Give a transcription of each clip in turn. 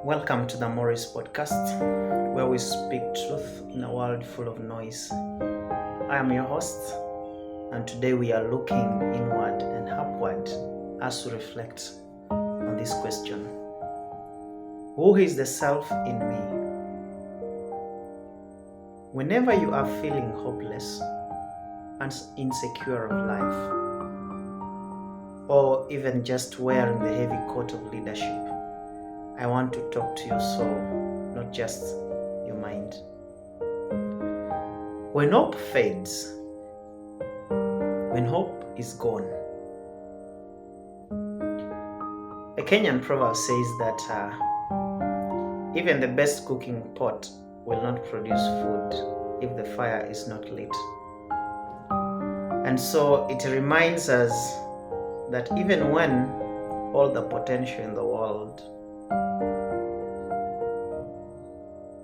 Welcome to the Moris Podcast, where we speak truth in a world full of noise. I am your host, and today we are looking inward and upward as we reflect on this question: who is the self in me? Whenever you are feeling hopeless and insecure of life, or even just wearing the heavy coat of leadership, I want to talk to your soul, not just your mind. When hope fades, when hope is gone, a Kenyan proverb says that even the best cooking pot will not produce food if the fire is not lit. And so it reminds us that even when all the potential in the world,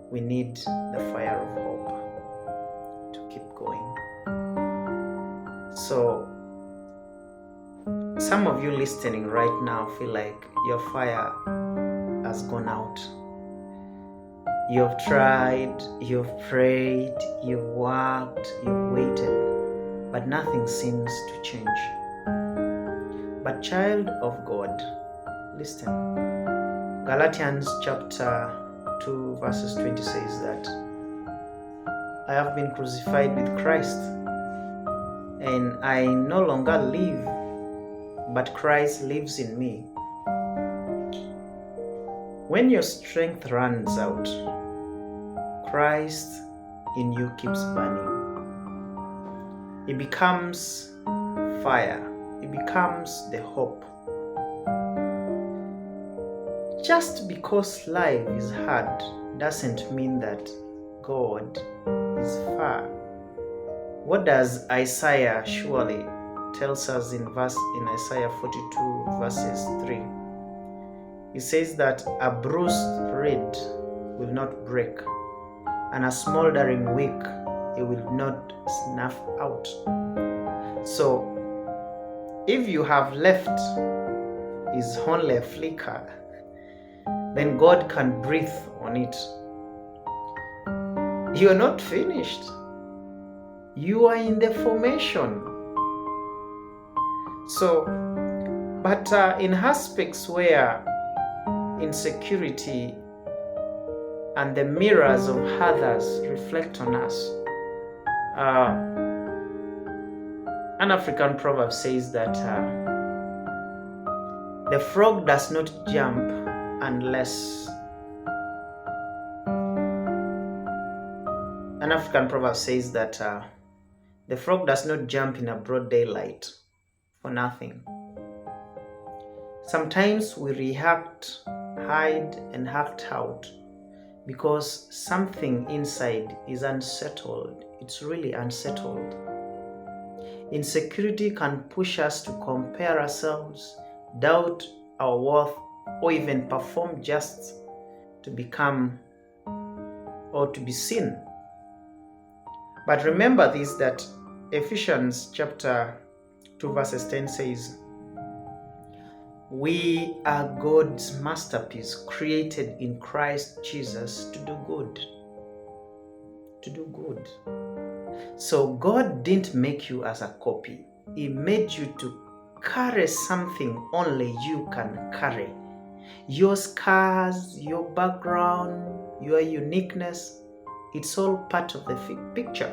we need the fire of hope to keep going. So, some of you listening right now feel like your fire has gone out. You've tried, you've prayed, you've worked, you've waited, but nothing seems to change. But child of God, listen. Galatians chapter 2 verses 20 says that I have been crucified with Christ, and I no longer live, but Christ lives in me. When your strength runs out, Christ in you keeps burning. It becomes fire. It becomes the hope. Just because life is hard doesn't mean that God is far. What does Isaiah surely tells us in Isaiah 42 verses 3? He says that a bruised reed will not break, and a smoldering wick it will not snuff out. So if you have left is only a flicker, then God can breathe on it. You are not finished. You are in the formation. So, but in aspects where insecurity and the mirrors of others reflect on us, an African proverb says that the frog does not jump unless an African proverb says that the frog does not jump in a broad daylight for nothing. Sometimes we react, hide, and act out because something inside is unsettled. It's really unsettled. Insecurity can push us to compare ourselves, doubt our worth, or even perform just to become or to be seen. But remember this, that Ephesians chapter 2 verses 10 says, we are God's masterpiece, created in Christ Jesus to do good. To do good. So God didn't make you as a copy. He made you to carry something only you can carry. Your scars, your background, your uniqueness, it's all part of the picture.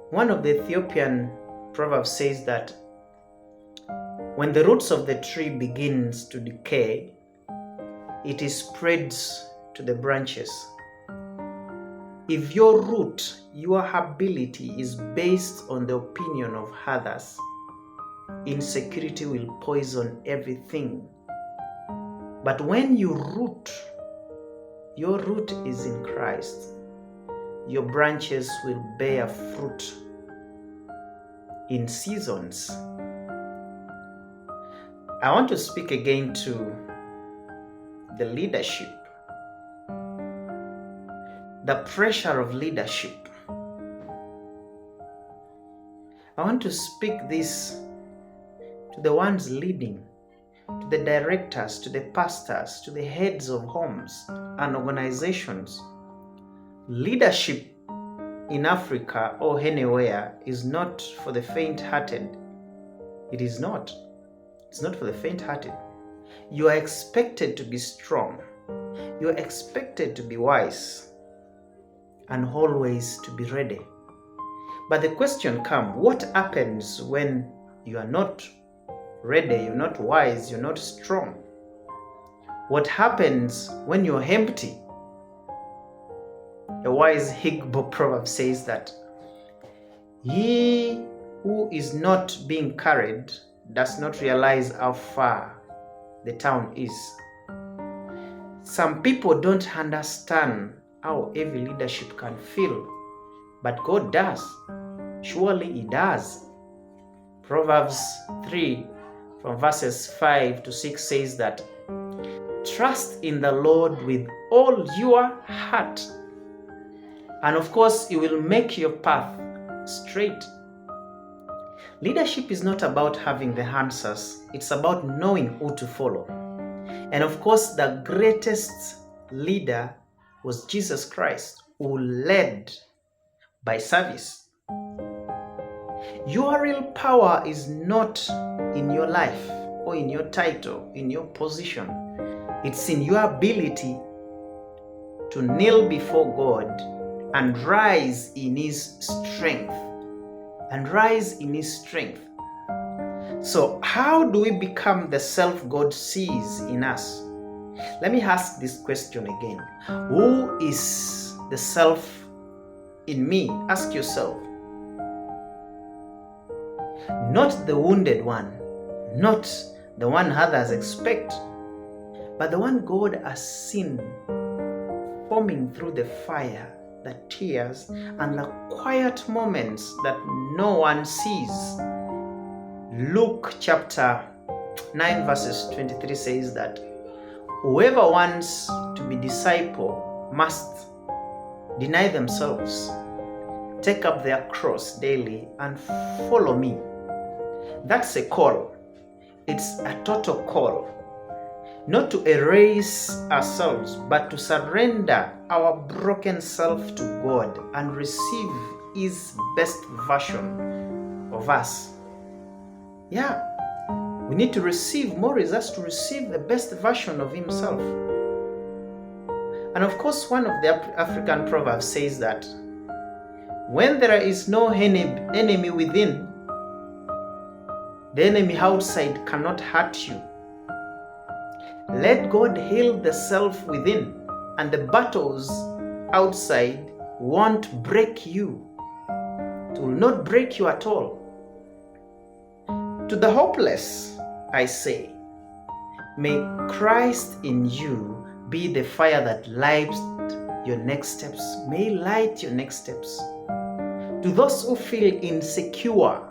One of the Ethiopian proverbs says that when the roots of the tree begins to decay, it spreads to the branches. If your root, your ability is based on the opinion of others, insecurity will poison everything. But when your root is in Christ, your branches will bear fruit in seasons. I want to speak again to the leadership, the pressure of leadership. I want to speak this to the ones leading. to the directors, to the pastors, to the heads of homes and organizations. Leadership in Africa or anywhere is not for the faint-hearted. It is not. It's not for the faint-hearted. You are expected to be strong. You are expected to be wise and always to be ready. But the question comes, what happens when you are not ready, you're not wise, you're not strong? What happens when you're empty? A wise Igbo proverb says that he who is not being carried does not realize how far the town is. Some people don't understand how heavy leadership can feel, but God does. Surely He does. Proverbs 3 from verses 5 to 6 says that, trust in the Lord with all your heart, and of course He will make your path straight. Leadership is not about having the answers. It's about knowing who to follow. And of course, the greatest leader was Jesus Christ, who led by service. Your real power is not in your life or in your title, in your position. It's in your ability to kneel before God and rise in His strength. So how do we become the self God sees in us? Let me ask this question again. Who is the self in me? Ask yourself. Not the wounded one, not the one others expect, but the one God has seen forming through the fire, the tears, and the quiet moments that no one sees. Luke chapter 9 verses 23 says that whoever wants to be disciple must deny themselves, take up their cross daily, and follow me. That's a call. It's a total call. Not to erase ourselves, but to surrender our broken self to God and receive His best version of us. Yeah, we need to receive. Moris has to receive the best version of himself. And of course, one of the African proverbs says that when there is no enemy within, the enemy outside cannot hurt you. Let God heal the self within, and the battles outside won't break you. It will not break you at all. To the hopeless, I say, may Christ in you be the fire that lights your next steps. May light your next steps. To those who feel insecure,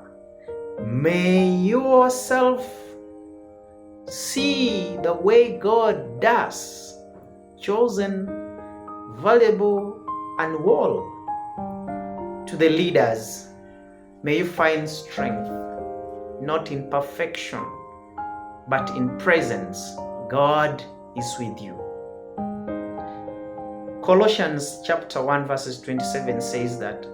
may yourself see the way God does, chosen, valuable, and whole. To the leaders, may you find strength, not in perfection, but in presence. God is with you. Colossians chapter 1 verses 27 says that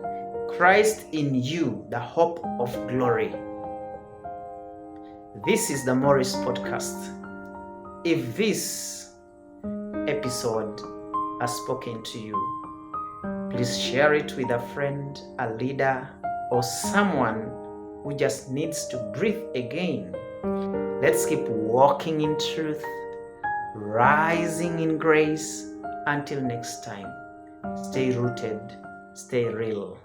Christ in you, the hope of glory. This is the Moris Podcast. If this episode has spoken to you, please share it with a friend, a leader, or someone who just needs to breathe again. Let's keep walking in truth, rising in grace. Until next time, stay rooted, stay real.